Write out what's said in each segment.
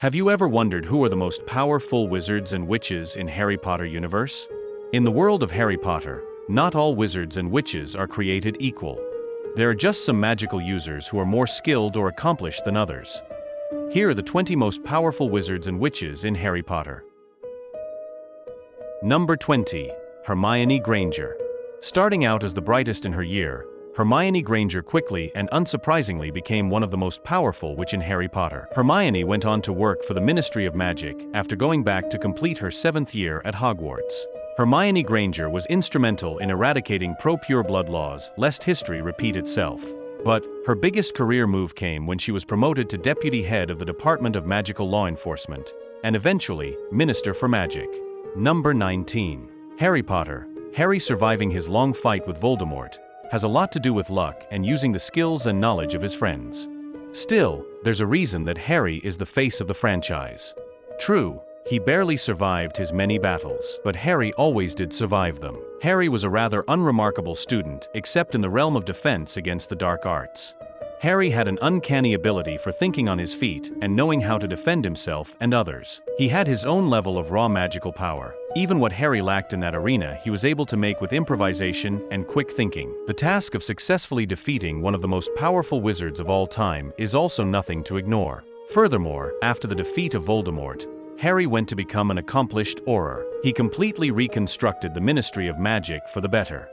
Have you ever wondered who are the most powerful wizards and witches in Harry Potter universe? In the world of Harry Potter, not all wizards and witches are created equal. There are just some magical users who are more skilled or accomplished than others. Here are the 20 most powerful wizards and witches in Harry Potter. Number 20. Hermione Granger. Starting out as the brightest in her year, Hermione Granger quickly and unsurprisingly became one of the most powerful witch in Harry Potter. Hermione went on to work for the Ministry of Magic after going back to complete her 7th year at Hogwarts. Hermione Granger was instrumental in eradicating pro-pure blood laws lest history repeat itself. But her biggest career move came when she was promoted to deputy head of the Department of Magical Law Enforcement, and eventually, Minister for Magic. Number 19. Harry Potter. Harry surviving his long fight with Voldemort has a lot to do with luck and using the skills and knowledge of his friends. Still, there's a reason that Harry is the face of the franchise. True, he barely survived his many battles, but Harry always did survive them. Harry was a rather unremarkable student, except in the realm of defense against the dark arts. Harry had an uncanny ability for thinking on his feet and knowing how to defend himself and others. He had his own level of raw magical power. Even what Harry lacked in that arena, he was able to make with improvisation and quick thinking. The task of successfully defeating one of the most powerful wizards of all time is also nothing to ignore. Furthermore, after the defeat of Voldemort, Harry went to become an accomplished Auror. He completely reconstructed the Ministry of Magic for the better.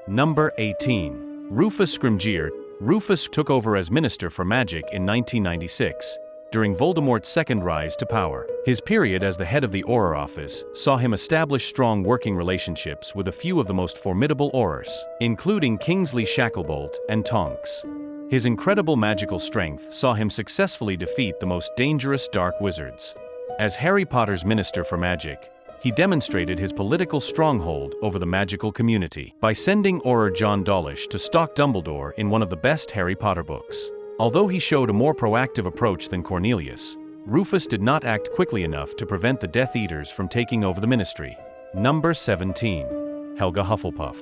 Number 18. Rufus Grimus. Rufus took over as Minister for Magic in 1996, during Voldemort's second rise to power. His period as the head of the Auror office saw him establish strong working relationships with a few of the most formidable Aurors, including Kingsley Shacklebolt and Tonks. His incredible magical strength saw him successfully defeat the most dangerous dark wizards. As Harry Potter's Minister for Magic, he demonstrated his political stronghold over the magical community by sending Auror John Dawlish to stalk Dumbledore in one of the best Harry Potter books. Although he showed a more proactive approach than Cornelius, Rufus did not act quickly enough to prevent the Death Eaters from taking over the ministry. Number 17. Helga Hufflepuff.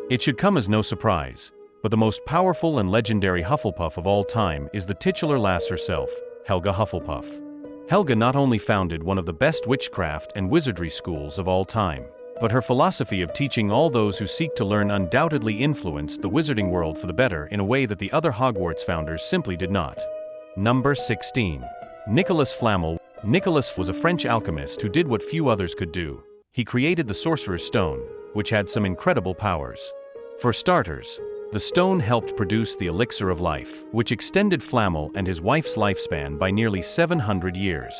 It should come as no surprise, but the most powerful and legendary Hufflepuff of all time is the titular lass herself, Helga Hufflepuff. Helga not only founded one of the best witchcraft and wizardry schools of all time, but her philosophy of teaching all those who seek to learn undoubtedly influenced the wizarding world for the better in a way that the other Hogwarts founders simply did not. Number 16. Nicolas Flamel. Nicolas was a French alchemist who did what few others could do. He created the Sorcerer's Stone, which had some incredible powers. For starters, the stone helped produce the Elixir of Life, which extended Flamel and his wife's lifespan by nearly 700 years.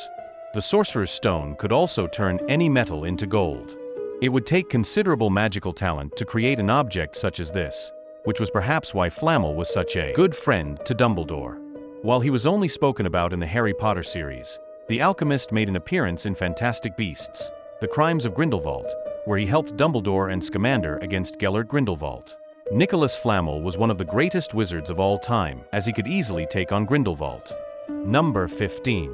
The Sorcerer's Stone could also turn any metal into gold. It would take considerable magical talent to create an object such as this, which was perhaps why Flamel was such a good friend to Dumbledore. While he was only spoken about in the Harry Potter series, the alchemist made an appearance in Fantastic Beasts: The Crimes of Grindelwald, where he helped Dumbledore and Scamander against Gellert Grindelwald. Nicolas Flamel was one of the greatest wizards of all time, as he could easily take on Grindelwald. Number 15.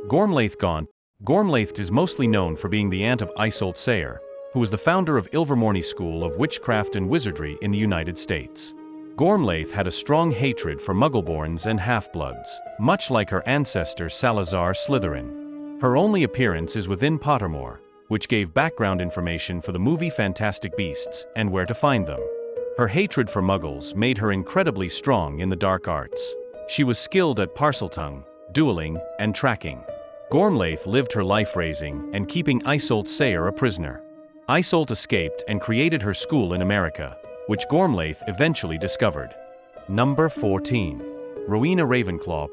Gormlath Gaunt. Gormlath is mostly known for being the aunt of Isolde Sayre, who was the founder of Ilvermorny School of Witchcraft and Wizardry in the United States. Gormlath had a strong hatred for Muggleborns and half-bloods, much like her ancestor Salazar Slytherin. Her only appearance is within Pottermore, which gave background information for the movie Fantastic Beasts and where to find them. Her hatred for Muggles made her incredibly strong in the dark arts. She was skilled at Parseltongue, dueling, and tracking. Gormlath lived her life raising and keeping Isolde Sayre a prisoner. Isolde escaped and created her school in America, which Gormlath eventually discovered. Number 14. Rowena Ravenclaw.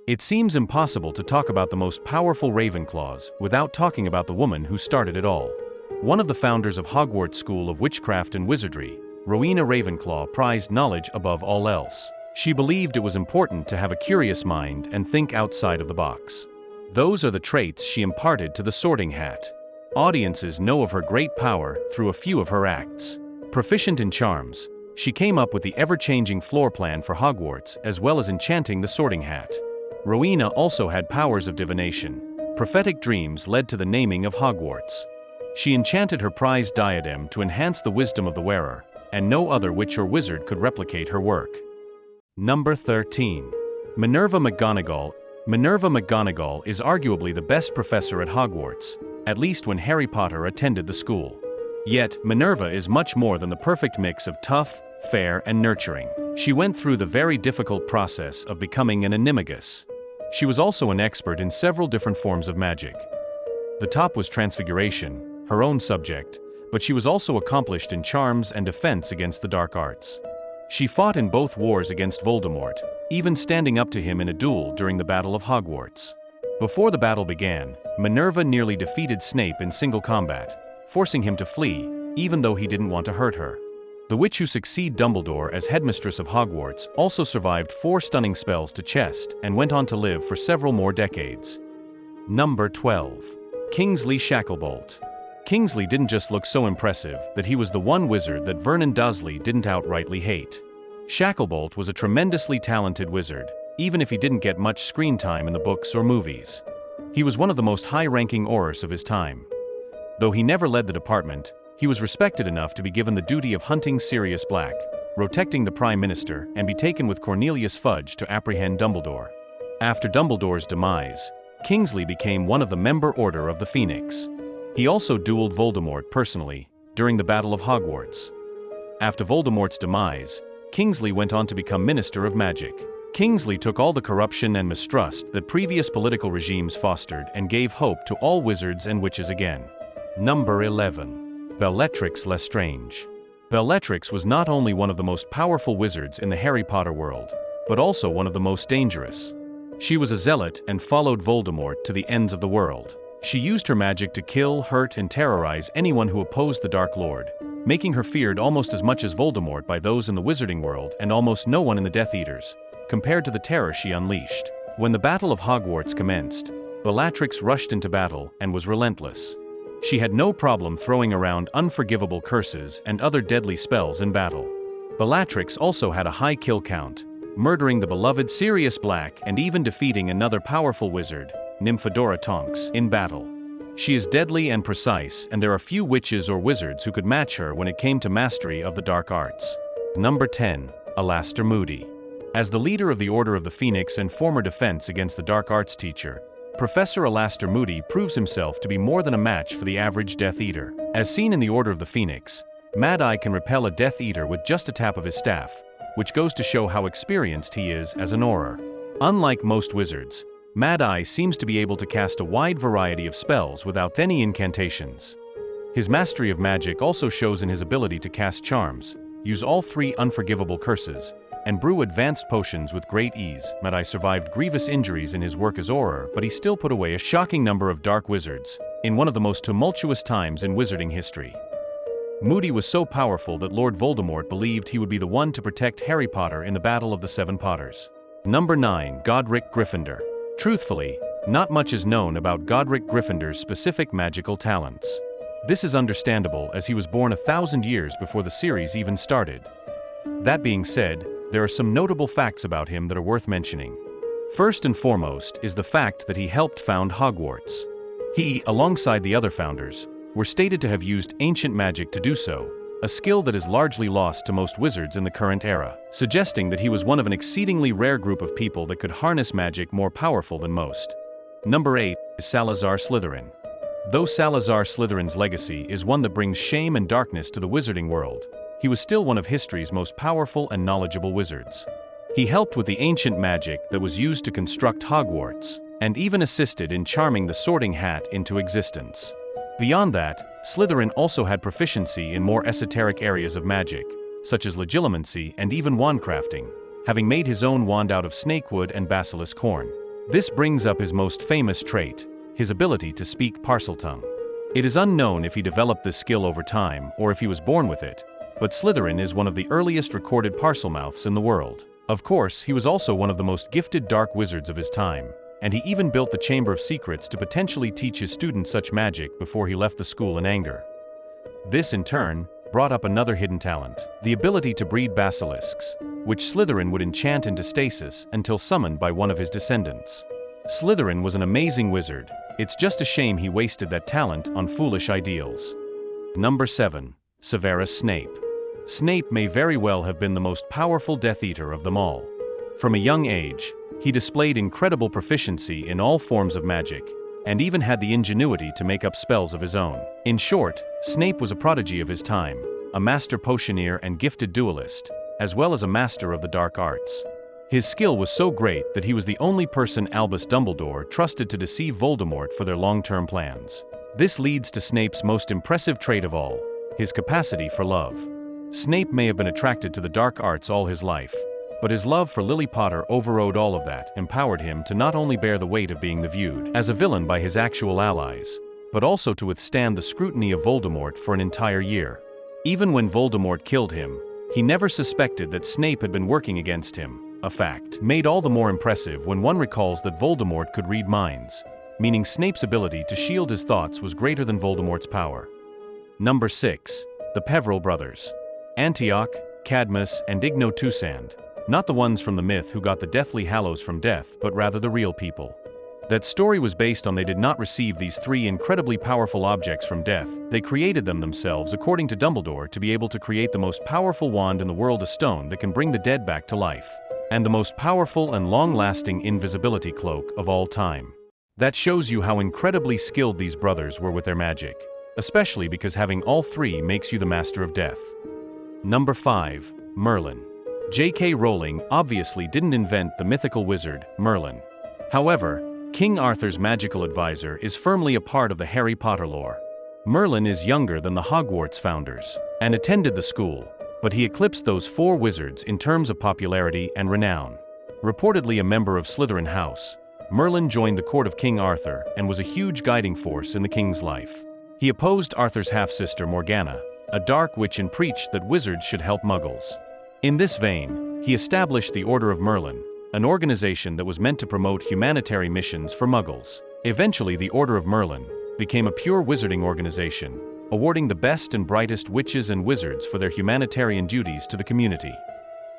It seems impossible to talk about the most powerful Ravenclaws without talking about the woman who started it all. One of the founders of Hogwarts School of Witchcraft and Wizardry, Rowena Ravenclaw prized knowledge above all else. She believed it was important to have a curious mind and think outside of the box. Those are the traits she imparted to the Sorting Hat. Audiences know of her great power through a few of her acts. Proficient in charms, she came up with the ever-changing floor plan for Hogwarts as well as enchanting the Sorting Hat. Rowena also had powers of divination. Prophetic dreams led to the naming of Hogwarts. She enchanted her prized diadem to enhance the wisdom of the wearer, and no other witch or wizard could replicate her work. Number 13. Manurva McGonagal. Manurva McGonagal is arguably the best professor at Hogwarts, at least when Harry Potter attended the school. Yet, Minerva is much more than the perfect mix of tough, fair, and nurturing. She went through the very difficult process of becoming an animagus. She was also an expert in several different forms of magic. The top was transfiguration, her own subject, but she was also accomplished in charms and defense against the dark arts. She fought in both wars against Voldemort, even standing up to him in a duel during the Battle of Hogwarts. Before the battle began, Minerva nearly defeated Snape in single combat, forcing him to flee, even though he didn't want to hurt her. The witch who succeeded Dumbledore as headmistress of Hogwarts also survived 4 stunning spells to chest and went on to live for several more decades. Number 12. Kingsley Shacklebolt. Kingsley didn't just look so impressive that he was the one wizard that Vernon Dursley didn't outrightly hate. Shacklebolt was a tremendously talented wizard, even if he didn't get much screen time in the books or movies. He was one of the most high-ranking Aurors of his time. Though he never led the department, he was respected enough to be given the duty of hunting Sirius Black, protecting the Prime Minister, and be taken with Cornelius Fudge to apprehend Dumbledore. After Dumbledore's demise, Kingsley became one of the Member Order of the Phoenix. He also dueled Voldemort personally, during the Battle of Hogwarts. After Voldemort's demise, Kingsley went on to become Minister of Magic. Kingsley took all the corruption and mistrust that previous political regimes fostered and gave hope to all wizards and witches again. Number 11. Bellatrix Lestrange. Bellatrix was not only one of the most powerful wizards in the Harry Potter world, but also one of the most dangerous. She was a zealot and followed Voldemort to the ends of the world. She used her magic to kill, hurt, and terrorize anyone who opposed the Dark Lord, making her feared almost as much as Voldemort by those in the wizarding world and almost no one in the Death Eaters, compared to the terror she unleashed. When the Battle of Hogwarts commenced, Bellatrix rushed into battle and was relentless. She had no problem throwing around unforgivable curses and other deadly spells in battle. Bellatrix also had a high kill count, murdering the beloved Sirius Black and even defeating another powerful wizard, Nymphadora Tonks, in battle. She is deadly and precise, and there are few witches or wizards who could match her when it came to mastery of the dark arts. Number 10. Alaster Moody. As the leader of the Order of the Phoenix and former defense against the dark arts teacher, Professor Alaster Moody proves himself to be more than a match for the average Death Eater. As seen in the Order of the Phoenix, Mad Eye can repel a Death Eater with just a tap of his staff, which goes to show how experienced he is as an Auror. Unlike most wizards, Mad Eye seems to be able to cast a wide variety of spells without any incantations. His mastery of magic also shows in his ability to cast charms, use all 3 unforgivable curses, and brew advanced potions with great ease. Mad Eye survived grievous injuries in his work as Auror, but he still put away a shocking number of dark wizards, in one of the most tumultuous times in wizarding history. Moody was so powerful that Lord Voldemort believed he would be the one to protect Harry Potter in the Battle of the Seven Potters. Number 9. Godric Gryffindor. Truthfully, not much is known about Godric Gryffinder's specific magical talents. This is understandable as he was born 1,000 years before the series even started. That being said, there are some notable facts about him that are worth mentioning. First and foremost is the fact that he helped found Hogwarts. He, alongside the other founders, were stated to have used ancient magic to do so, a skill that is largely lost to most wizards in the current era, suggesting that he was one of an exceedingly rare group of people that could harness magic more powerful than most. Number 8 is Salazar Slytherin. Though Salazar Slytherin's legacy is one that brings shame and darkness to the wizarding world, he was still one of history's most powerful and knowledgeable wizards. He helped with the ancient magic that was used to construct Hogwarts, and even assisted in charming the Sorting Hat into existence. Beyond that, Slytherin also had proficiency in more esoteric areas of magic, such as legilimency and even wandcrafting, having made his own wand out of snakewood and basilisk horn. This brings up his most famous trait, his ability to speak Parseltongue. It is unknown if he developed this skill over time or if he was born with it, but Slytherin is one of the earliest recorded Parselmouths in the world. Of course, he was also one of the most gifted dark wizards of his time, and he even built the Chamber of Secrets to potentially teach his students such magic before he left the school in anger. This, in turn, brought up another hidden talent, the ability to breed basilisks, which Slytherin would enchant into stasis until summoned by one of his descendants. Slytherin was an amazing wizard. It's just a shame he wasted that talent on foolish ideals. Number 7. Severus Snape. Snape may very well have been the most powerful Death Eater of them all. From a young age, He displayed incredible proficiency in all forms of magic, and even had the ingenuity to make up spells of his own. In short, Snape was a prodigy of his time, a master potioneer and gifted duelist, as well as a master of the dark arts. His skill was so great that he was the only person Albus Dumbledore trusted to deceive Voldemort for their long-term plans. This leads to Snape's most impressive trait of all, his capacity for love. Snape may have been attracted to the dark arts all his life, but his love for Lily Potter overrode all of that, empowered him to not only bear the weight of being viewed as a villain by his actual allies, but also to withstand the scrutiny of Voldemort for an entire year. Even when Voldemort killed him, he never suspected that Snape had been working against him, a fact made all the more impressive when one recalls that Voldemort could read minds, meaning Snape's ability to shield his thoughts was greater than Voldemort's power. Number 6. The Peverell Brothers. Antioch, Cadmus, and Igno Toussaint. Not the ones from the myth who got the Deathly Hallows from death, but rather the real people. That story was based on they did not receive these three incredibly powerful objects from death, they created them themselves according to Dumbledore to be able to create the most powerful wand in the world, a stone that can bring the dead back to life, and the most powerful and long-lasting invisibility cloak of all time. That shows you how incredibly skilled these brothers were with their magic, especially because having all three makes you the master of death. Number 5. Merlin. J.K. Rowling obviously didn't invent the mythical wizard, Merlin. However, King Arthur's magical advisor is firmly a part of the Harry Potter lore. Merlin is younger than the Hogwarts founders, and attended the school, but he eclipsed those four wizards in terms of popularity and renown. Reportedly a member of Slytherin House, Merlin joined the court of King Arthur and was a huge guiding force in the king's life. He opposed Arthur's half-sister Morgana, a dark witch, and preached that wizards should help muggles. In this vein, he established the Order of Merlin, an organization that was meant to promote humanitarian missions for muggles. Eventually, the Order of Merlin became a pure wizarding organization, awarding the best and brightest witches and wizards for their humanitarian duties to the community.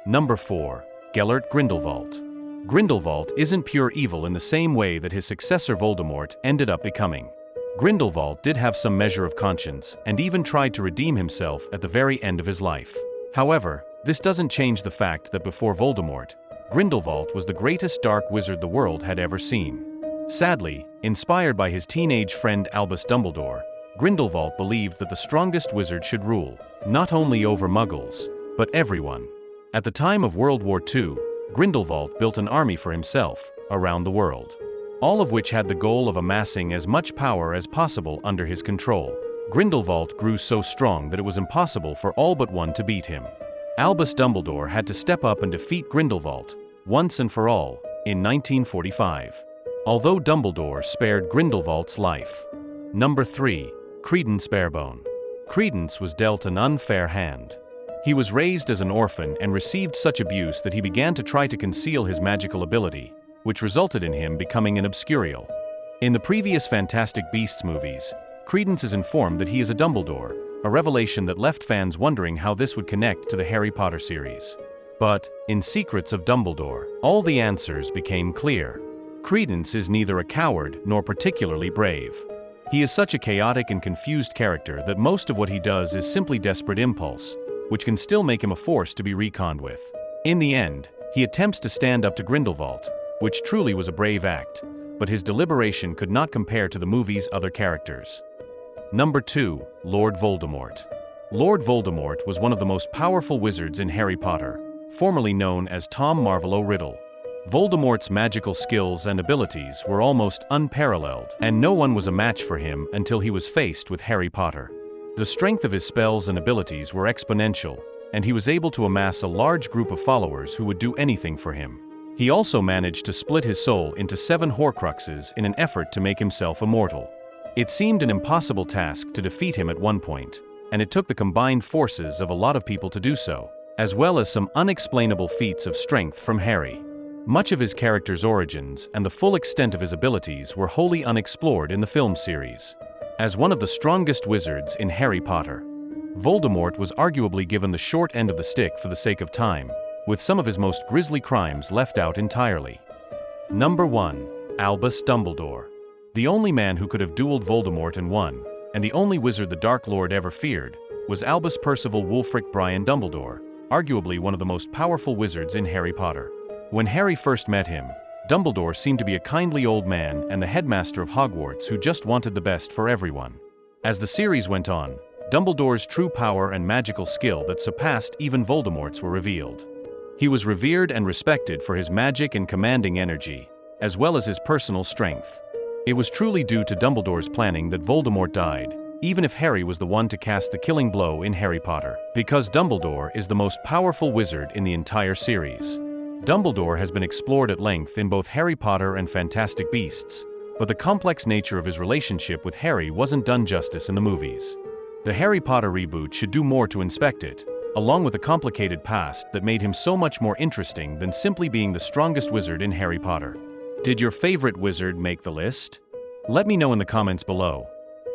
Number 4. Gellert Grindelwald. Grindelwald isn't pure evil in the same way that his successor Voldemort ended up becoming. Grindelwald did have some measure of conscience and even tried to redeem himself at the very end of his life. However, this doesn't change the fact that before Voldemort, Grindelwald was the greatest dark wizard the world had ever seen. Sadly, inspired by his teenage friend Albus Dumbledore, Grindelwald believed that the strongest wizard should rule, not only over muggles, but everyone. At the time of World War II, Grindelwald built an army for himself, around the world, all of which had the goal of amassing as much power as possible under his control. Grindelwald grew so strong that it was impossible for all but one to beat him. Albus Dumbledore had to step up and defeat Grindelwald, once and for all, in 1945. Although Dumbledore spared Grindelwald's life. Number 3. Credence Barebone. Credence was dealt an unfair hand. He was raised as an orphan and received such abuse that he began to try to conceal his magical ability, which resulted in him becoming an obscurial. In the previous Fantastic Beasts movies, Credence is informed that he is a Dumbledore, a revelation that left fans wondering how this would connect to the Harry Potter series. But, in Secrets of Dumbledore, all the answers became clear. Credence is neither a coward nor particularly brave. He is such a chaotic and confused character that most of what he does is simply desperate impulse, which can still make him a force to be reckoned with. In the end, he attempts to stand up to Grindelwald, which truly was a brave act, but his deliberation could not compare to the movie's other characters. Number 2. Lord Voldemort. Lord Voldemort was one of the most powerful wizards in Harry Potter, formerly known as Tom Marvolo Riddle. Voldemort's magical skills and abilities were almost unparalleled, and no one was a match for him until he was faced with Harry Potter. The strength of his spells and abilities were exponential, and he was able to amass a large group of followers who would do anything for him. He also managed to split his soul into 7 Horcruxes in an effort to make himself immortal. It seemed an impossible task to defeat him at one point, and it took the combined forces of a lot of people to do so, as well as some unexplainable feats of strength from Harry. Much of his character's origins and the full extent of his abilities were wholly unexplored in the film series. As one of the strongest wizards in Harry Potter, Voldemort was arguably given the short end of the stick for the sake of time, with some of his most grisly crimes left out entirely. Number 1. Albus Dumbledore. The only man who could have dueled Voldemort and won, and the only wizard the Dark Lord ever feared, was Albus Percival Wulfric Brian Dumbledore, arguably one of the most powerful wizards in Harry Potter. When Harry first met him, Dumbledore seemed to be a kindly old man and the headmaster of Hogwarts who just wanted the best for everyone. As the series went on, Dumbledore's true power and magical skill that surpassed even Voldemort's were revealed. He was revered and respected for his magic and commanding energy, as well as his personal strength. It was truly due to Dumbledore's planning that Voldemort died, even if Harry was the one to cast the killing blow in Harry Potter. Because Dumbledore is the most powerful wizard in the entire series. Dumbledore has been explored at length in both Harry Potter and Fantastic Beasts, but the complex nature of his relationship with Harry wasn't done justice in the movies. The Harry Potter reboot should do more to inspect it, along with a complicated past that made him so much more interesting than simply being the strongest wizard in Harry Potter. Did your favorite wizard make the list? Let me know in the comments below.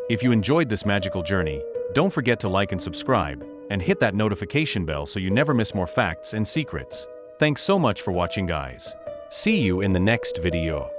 If you enjoyed this magical journey, don't forget to like and subscribe, and hit that notification bell so you never miss more facts and secrets. Thanks so much for watching, guys. See you in the next video.